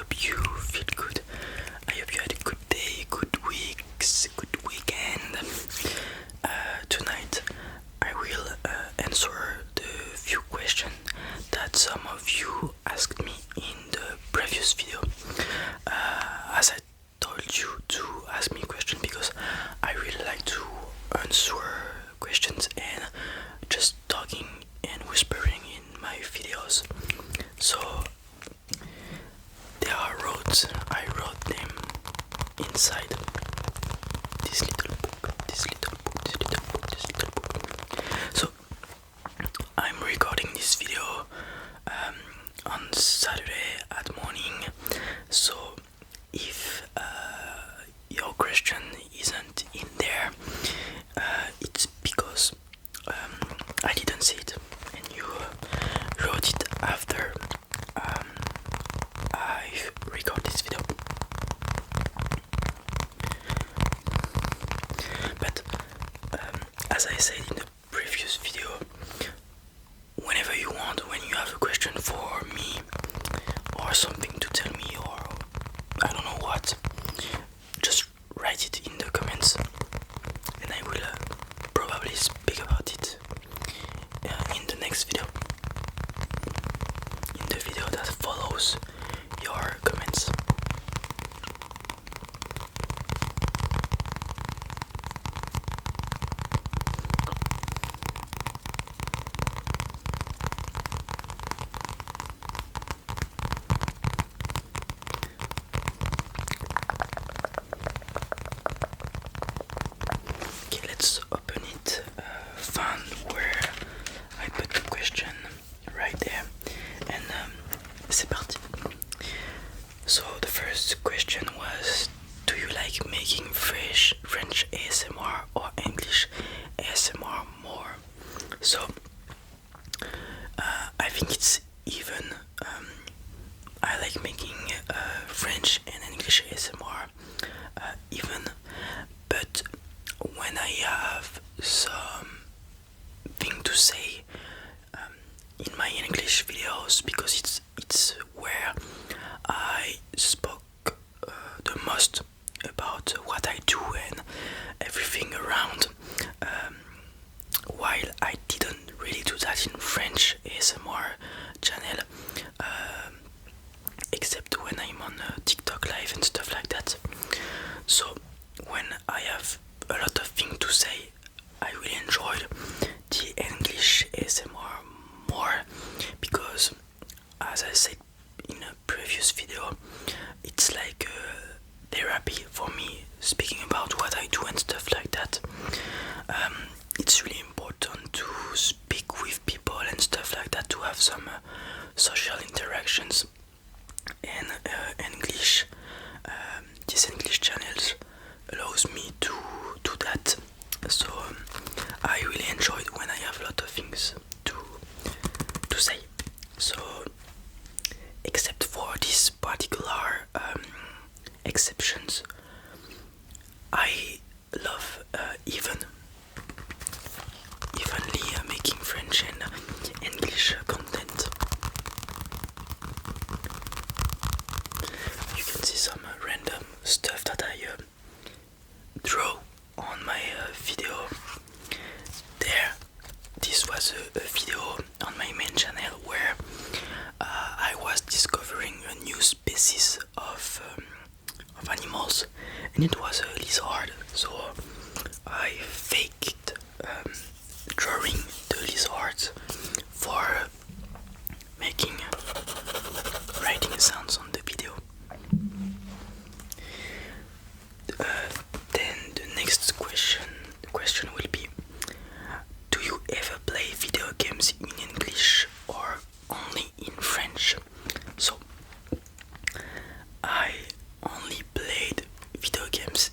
hope you feel good. I hope you had a good day, good weeks, good weekend. Tonight I will answer the few questions that some of you asked me in the previous video. As I told you to ask me a question because I really like to answer questions and just talking and whispering in my videos. So there are roads, I wrote them inside this little book. So I'm recording this video on Saturday at morning. So if your question isn't in there, it's because I didn't see it and you wrote it after I record this video. But as I said in the previous video, whenever you want, when you have a question for me or something to tell me or I don't know what, just write it in the comments and I will probably speak about it in the next video, in the video that follows your comments. Okay, let's open it, find where I put the question right there, and c'est parti. So the first question was, do you like making French ASMR or English ASMR more? So I think it's even. I like making French and English ASMR even, but when I have something to say in my English videos, because it's where I spoke the most about what I do and everything around, while I didn't really do that in French ASMR channel, except when I'm on TikTok live and stuff like that. So when I have a lot of things to say, I really enjoyed the English ASMR more, because as I said in a previous video, it's like therapy for me, speaking about what I do and stuff like that. It's really important to speak with people and stuff like that, to have some social interactions, and English, this English channels allows me to do that. So I really enjoyed when I have a lot of things to say. So except for these particular exceptions, I love evenly making French and English content. You can see some random stuff that I draw on my video there. This was a video on my main channel where I was discovering a new species of animals, and it was a lizard. So I faked drawing the lizards for making writing sounds on the video. Then the next question will be, do you ever play video games in English or only in French? So I only played video games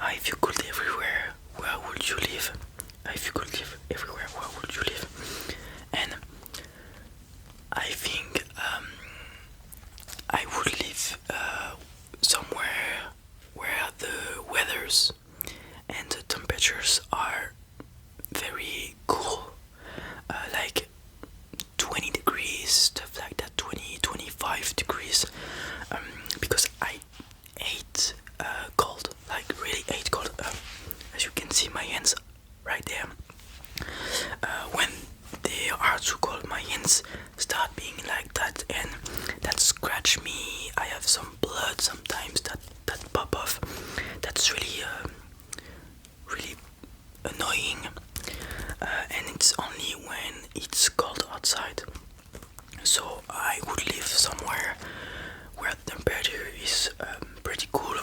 If you could live everywhere, where would you live? If you could live everywhere, where would you live? And I think I would live somewhere where the weathers and the temperatures are very cool, like 20 degrees, stuff like that, 20-25 degrees, because I hate cold, like really hate cold. As you can see my hands right there, when they are too cold, my hands start being like that, and that scratch me. I have some blood sometimes that pop off. That's really really annoying, and it's only when it's cold outside. So I would live somewhere where the temperature is pretty cool.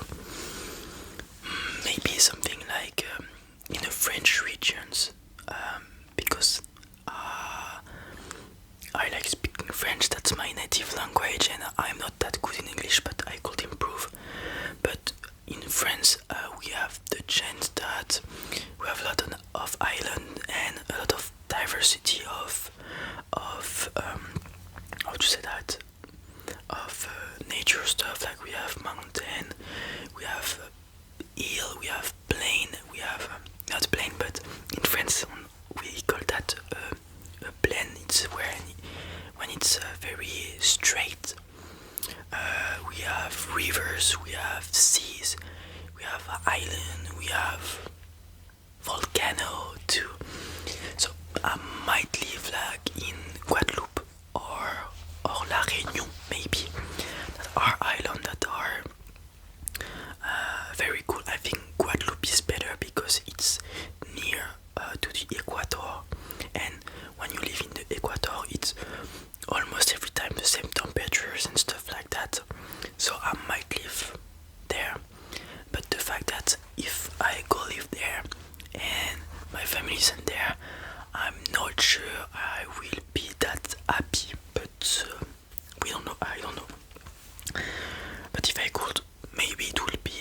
Maybe something like in the French regions, because I like speaking French. That's my native language, and I'm not that good in English, but I could improve. But in France, we have the chance that we have a lot of island and a lot of diversity of how to say that, of nature stuff. Like we have mountain, we have hill, we have plain, we have not plain, but in France we call that a plain. It's when it's very straight. We have rivers, we have seas, we have island, we have volcano too. So I might live like in Guadeloupe or La Réunion, maybe, that are islands that are very cool. I think Guadeloupe is better because it's near to the equator, and when you live in the equator, it's almost every time the same temperatures and stuff like that. So I might live there, but the fact that if I go live there and my family isn't there, I'm not sure I will be that happy. But we don't know. I don't know. But if I could, maybe it will be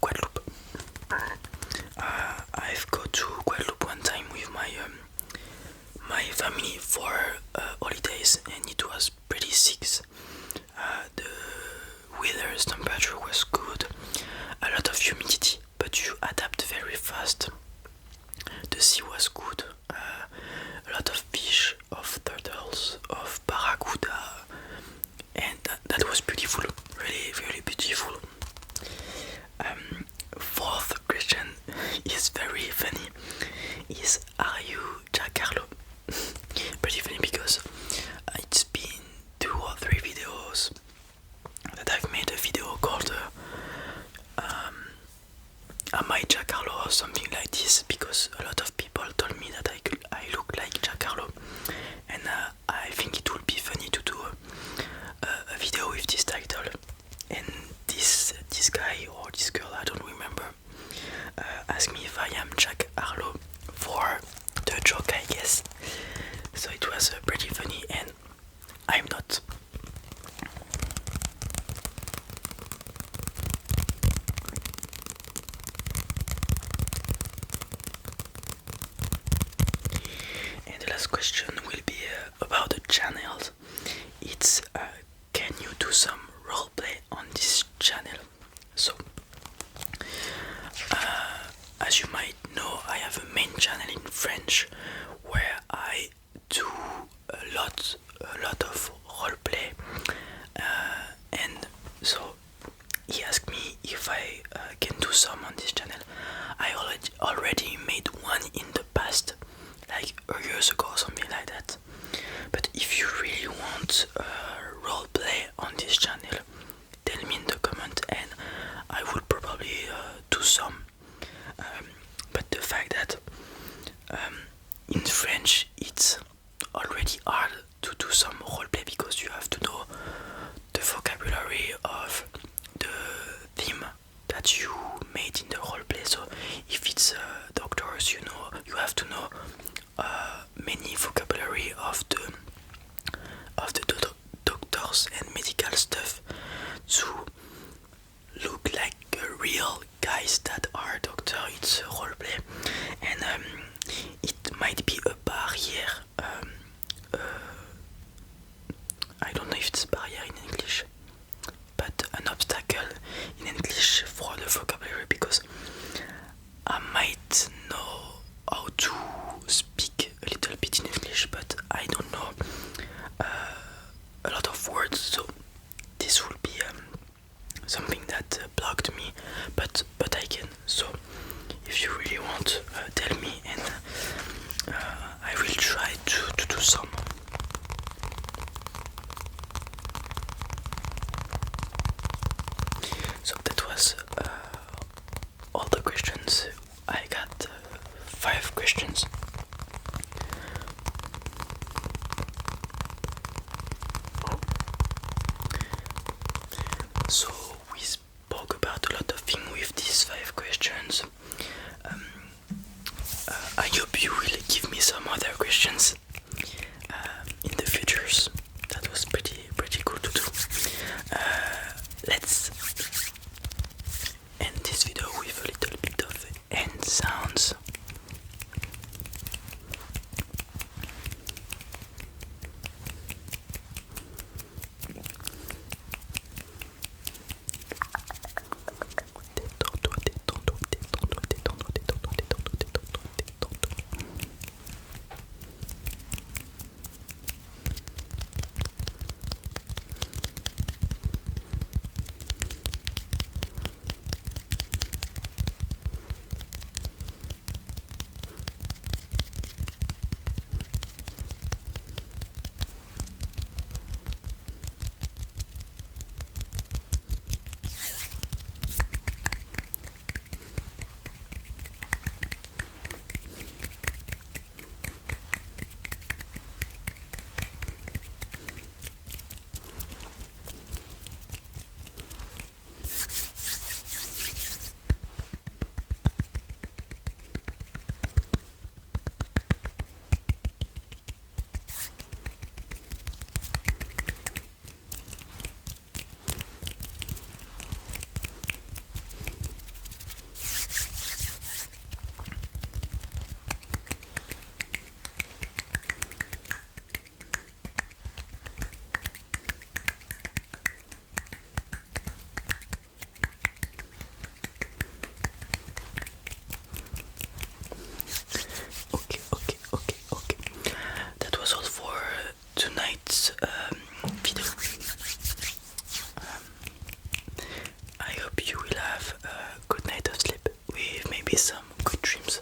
Guadeloupe. I've go to Guadeloupe one time with my family for holidays, and it was pretty sick. The weather's temperature was good, a lot of humidity, but you adapt very fast. The sea was good, a lot of fish, of turtles, of barracuda, and that was beautiful, really, really beautiful. Fourth question is very funny. Is, are you Jack Carlo? Pretty funny because it's been 2 or 3 videos that I've made a video called Am I Jack Carlo or something like this, because a lot of people told me that I look like Jack Carlo, and I think it would be funny to do a video with this title. And this guy or this girl, I don't remember, asked me if I am Jack Carlo for the joke, I guess. So it was pretty funny, and I'm not. And the last question will be about the channels. It's can you do some roleplay on this channel? So as you might know, I have a main channel in French where I do a lot of roleplay, and so he asked me if I can do some on this channel. I already made one in the past, like years ago or something like that. But if you really want roleplay on this channel, tell me in the comment and I would probably do some. But the fact that in French it's already hard to do some roleplay because you have to know the vocabulary of the theme that you made in the roleplay. So if it's doctors, you have to know many vocabulary of the doctors and medical stuff to look like real guys that are doctors. encounter it's roleplay, and it might be a barrier. I don't know if it's barrier in English, but an obstacle in English for the vocabulary, because I might know how to speak a little bit in English, but I don't know a lot of words, so this will be something that blocked me, but I can. So if you really want, tell me, and I will try to do some. So that was all the questions. I got 5 questions. So we spoke about a lot of things with these 5 questions. I hope you will give me some other questions in the futures. That was pretty cool to do. Let's end this video with a little bit of end sounds. That was all for tonight's video. I hope you will have a good night of sleep with maybe some good dreams.